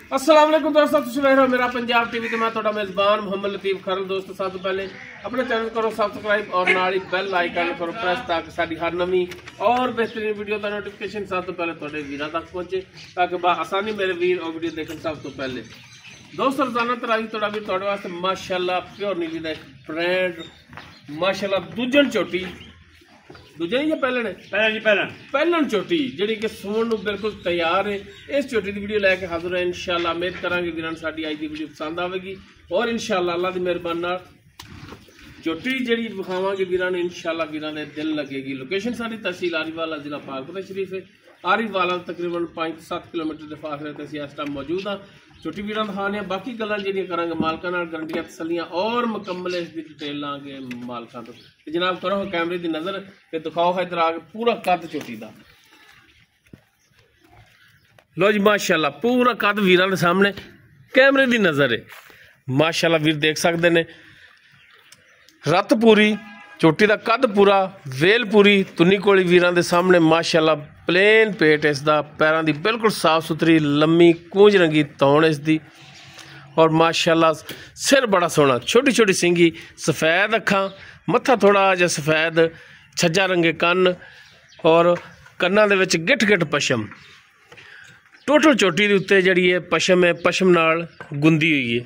अस्सलाम वालेकुम दोस्तों, तुसीं वेख रहे हो मेरा पंजाब टीवी ते मैं तुहाडा मेज़बान मोहम्मद लतीफ़ खरल। दोस्तों सब तो पहले अपने चैनल करो सब्सक्राइब और नाल ही बेल आइकन करो प्रेस ताकि साडी हर नवी और बेहतरीन वीडियो का नोटिफिकेशन सब तो पहले तुहाडे वीरां तक पहुंचे, ताकि आसानी मेरे वीर और वीडियो देखन सब तो पहले। दोस्तों रोजाना तरावी तुहाडा वीर तुहाडे वास्ते माशाअल्लाह प्योर नीली दा ब्रांड माशाअल्लाह दूजन चोटी दूजे या पहले पहलन चोटी जी कि सुन बिल्कुल तैयार है। इस चोटी की वीडियो लैके हाजिर है इंशाल्लाह। उम्मीद करांगे वीरां साडी अज की वीडियो पसंद आएगी और इंशाल्लाह अल्लाह की मेहरबानी चोटी जी विखावांगे वीरां ने इंशाल्लाह वीरां दे दिल लगेगी। लोकेशन साडी तहसील आरीवाला जिला पाकपुर शरीफ है। आरीवाला तकरीबन 5-7 किलोमीटर के फासले ते असीं इस टाइम मौजूद हाँ। छोटी वीरां दिखाने बाकी गल्लां जिहड़ियां करांगे मालकां नाल गारंटियां तसल्लियां और मुकम्मल इसकी डिटेल लांगे मालकां तो। जनाब करो कैमरे की नज़र ते दिखाओ इधर आके पूरा कद चोटी का। लो जी माशाल्लाह पूरा कद वीरां दे सामने कैमरे की नज़र है। माशाल्लाह वीर देख सकते हैं रत पूरी चोटी का कद पूरा वेल पूरी तुन्नी कोली वीरां दे सामने माशाल्लाह प्लेन पेट इसका पैरों की बिल्कुल साफ सुथरी लम्मी कूंज रंगी तौण इसकी और माशाल्लाह सिर बड़ा सोहना छोटी छोटी सिंगी सफ़ैद अखां मत्था थोड़ा जहा सफ़ैद छज्जा रंगे कन और कन्ना दे विच गिठ गिठ पशम। टोटल चोटी के उत्ते जिहड़ी है पशम नाल गुंदी हुई है।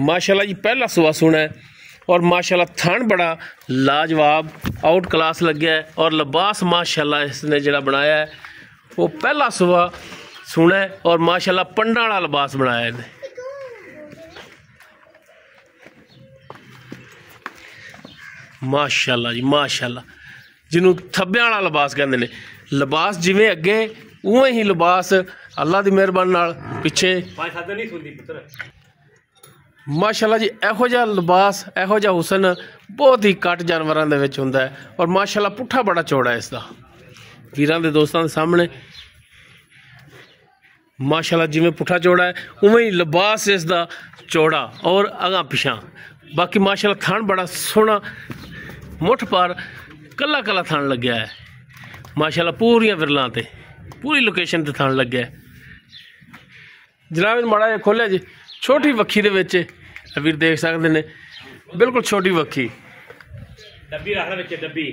माशाल्लाह जी पहला सुआ सुना है और माशाल्लाह थान बड़ा लाजवाब आउट क्लास लग्या है और लिबास माशाल्लाह इसने जिहड़ा बनाया है वो पहला सुआ सुना है और माशाल्लाह पंडा वाला लिबास बनाया है। माशाल्लाह जी माशाल्लाह जिन्हों थब्बे वाला लिबास कहते हैं। लिबास जिवें अगे उवें ही लिबास अल्लाह की मेहरबानी नाल पिछे माशाल्लाह जी। इहो जिहा लिबास इहो जिहा हुसन बहुत ही घट जानवरों के विच हुंदा है और माशाल्लाह पुट्ठा बड़ा चौड़ा है इसका। वीरां दे दोस्तों के सामने माशाल्लाह जिवें पुट्ठा चौड़ा है उवें ही लिबास इसका चौड़ा और अगां पिछां। बाकी माशाल्लाह थान बड़ा सोहना मुठ पार कला कला थान लग्या है माशाल्लाह पूरियां विरलां ते पूरी लोकेशन ते थान लग्या है। जनाब माड़ा जिहा खोलिया जी छोटी वक्खी दे विच वीर देख सकते हैं बिल्कुल छोटी वक्खी डब्बी रख ले डब्बी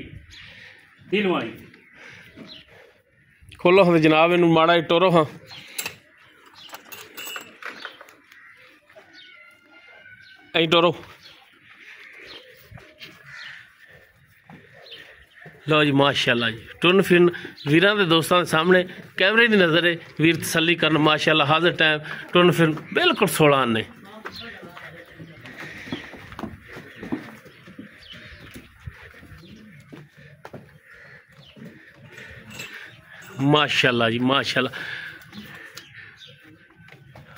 तीन वाली खोलो हाँ जनाब इनू माड़ा टोरो हाँ। ऐ टोरो लो जी माशाल्लाह जी टुन फिन वीरां दे दोस्तों के सामने कैमरे की नज़र है। वीर तसल्ली करन माशाल्लाह हाजिर टाइम टुन फिन बिल्कुल 16 आने। माशाल्लाह जी माशाल्लाह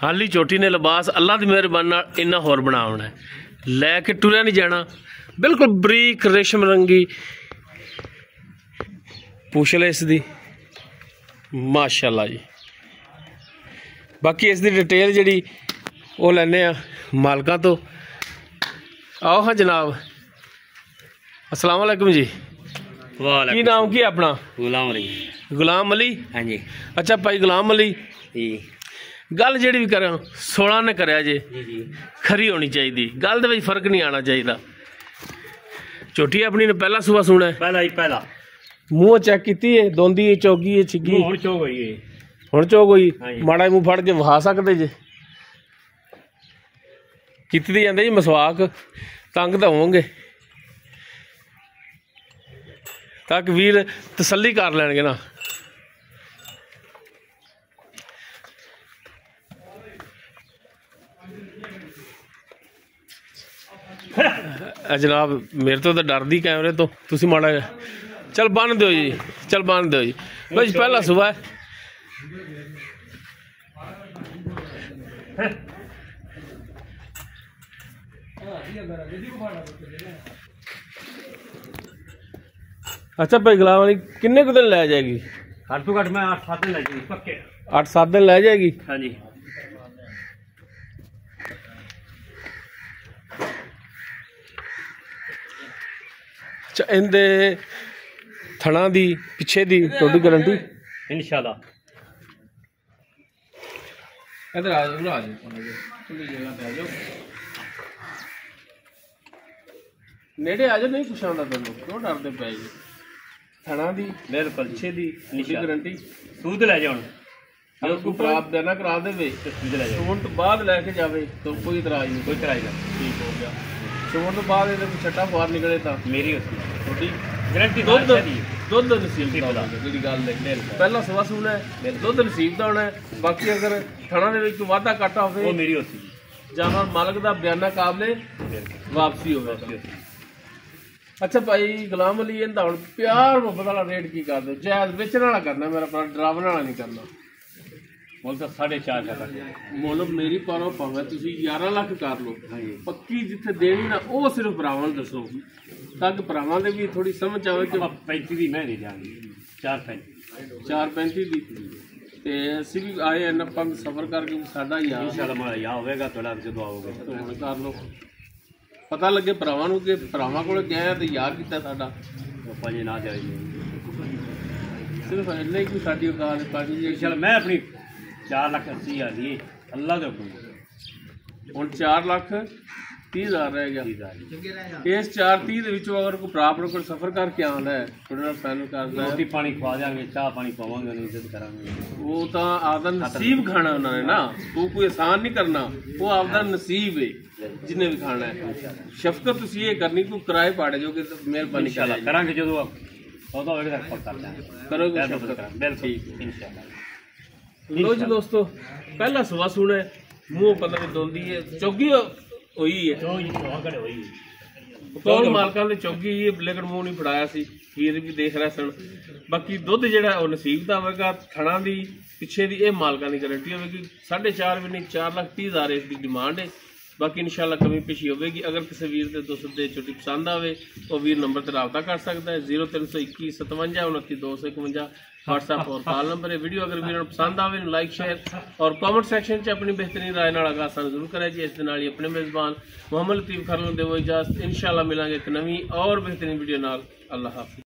हाली चोटी ने लिबास अल्लाह की मेहरबानी नाल इन्ना होर बनाना है लैके टुरया नहीं जाना। बिल्कुल बरीक रेशम रंगी पूछल इसकी माशाल्लाह जी। बाकी इसकी डिटेल जी वो लैने मालका तो। आओ हाँ जनाब अस्सलाम वालेकुम जी। की नाम की अपना? गुलाम अली। गुलाम अली हाँ जी। अच्छा भाई गुलाम अली गल जी भी कर 16 ने कराया जे खरी होनी चाहिए गल दे फर्क नहीं आना चाहिए। चोटी अपनी ने पहला सुबह सुना है पहला मुँह चेक की है दोंदी चौकी है छिगी हुण चौक हुई माड़ा मूँह फड़ के वहा सकते जे की जाते जी मसवाक तंग तो होवोगे तक वीर तसल्ली कर लैणगे ना। जनाब मेरे तो डरदी कैमरे तो तुसी माड़ा चल बन दो जी चल बन दो जी बस पहला सुबह अच्छा भाई गुलाम अली किन्ने कुछ दिन लै जाएगी? घट तो घट मैं 8-7 दिन लै जाएगी पक्के 8-7 दिन लै जाएगी। हाँ जी अच्छा इनदे थणा दी पिछे दी थोड़ी गारंटी इंशाल्लाह इधर आ जाओ खुली जगह पे आ जाओ नेड़े आ जाओ नहीं कुछ आंदा तेनों क्यों डरदे पे जी थणा दी बिल्कुल अच्छे दी गारंटी सूद लै जाओ अगर कोई प्राप्त देना करा दे सून तो बाद लैके जाए तो कोई इतराज नहीं कोई कराएगा ठीक हो गया सून तो बाद छट्टा बाहर निकले तो मेरी होती थोड़ी गारंटी दुध नसीब का जी गल है पहला सवा सूना है दुध नसीब का होना है बाकी अगर थणा दे विच वाधा घाटा हो वो मेरी होती जां फिर मालक दा बयाना काबले वापसी होवे अच्छा भाई गुलाम अली इंदा हुण प्यार मुहब्बत वाला रेट की कर दो जायज बेचने वाला करना मेरा अपना डरावने वाला नहीं करना मुल तो 4.5 लाख मुल मेरी पारो भावें तुसीं 11 लाख कर लो पक्की जिथे देनी ना वो सिर्फ भरावां दसो ताकि भरावां दे भी थोड़ी समझ आवे कि 35 दी मैं नहीं जानी 4.35 दी ते ਅਸੀਂ ਵੀ ਆਏ ਇਹਨਾਂ ਪੰਗ ਸਫਰ ਕਰਕੇ ਸਾਡਾ ਯਾਰ इंशाल्लाह हमारा या होगा थोड़ा जब आओगे तो ਹੁਣ ਕਰ ਲੋ ਪਤਾ ਲੱਗੇ ਭਰਾਵਾਂ ਨੂੰ ਕਿ ਭਰਾਵਾਂ ਕੋਲ ਗਏ ਤੇ ਯਾਰ ਕੀਤਾ ਸਾਡਾ पापा जी ना जाइए ਸਿਰਫ ਇੰਨੇ ਹੀ ਸਾਡੀ ਔਕਾਤ ਪਾਜੀ इंशाल्लाह मैं अपनी 4,80,000 दी अल्लाह दे हुक्म ਹੁਣ 4,30,000 ਰਹਿ ਗਿਆ ਇਸ 4,30 ਦੇ ਵਿੱਚੋਂ ਅਗਰ ਕੋਈ ਭਰਾ ਆਪਣੇ ਕੋਲ ਸਫਰ ਕਰਕੇ ਆਉਂਦਾ ਹੈ ਥੋੜਾ ਨਾਲ ਫਾਈਨਲ ਕਰਦਾ ਹੈ रोटी पानी खवा देंगे चाह पानी पावांगे नहीं इज्जत करांगे ਉਹ ਤਾਂ ਆਪਦਾ ਨਸੀਬ ਖਾਣਾ ਉਹਨਾਂ ਨੇ ਨਾ ਉਹ ਕੋਈ ਆਸਾਨ ਨਹੀਂ ਕਰਨਾ ਉਹ ਆਪਦਾ ਨਸੀਬ ਹੈ जिन्हें भी खाना है शफकत तुसी ये करनी को किराए पाड़े जो कि मेहरबानी इंशाल्लाह करांगे जो सौदा होगा तक पक्का करोगे बिल्कुल इंशाल्लाह लो जी दोस्तों पहला सवा सुना मुंह पता नहीं दोंदी है चौगी हुई है कौन मालकां दे चौगी लेकिन मुंह नहीं फड़ाया सी वीर भी देख रहे सन बाकी दुध जिहड़ा वो नसीब दा होगा थणा दी पिछे दी ये मालकां दी गारंटी होगी 4.5 भी नहीं 4,30,000 इसकी डिमांड है बाकी इंशाल्लाह कमी पेशी होगी अगर किसी वीर के दुध दे चोटी पसंद आवे वो वीर नंबर पर रबता कर सकता है 0321 57 29 251 व्हाट्सएप और कॉल नंबर है वीडियो अगर वीर पसंद आवे लाइक शेयर और कमेंट सेक्शन च अपनी बेहतरीन राय नाल आगाह जरूर करें जी इस दे नाल ही अपने मेजबान मुहम्मद लतीफ खरल देवो इजाजत इंशाल्लाह मिलांगे एक नवी और बेहतरीन वीडियो नाल अल्लाह हाफिज़।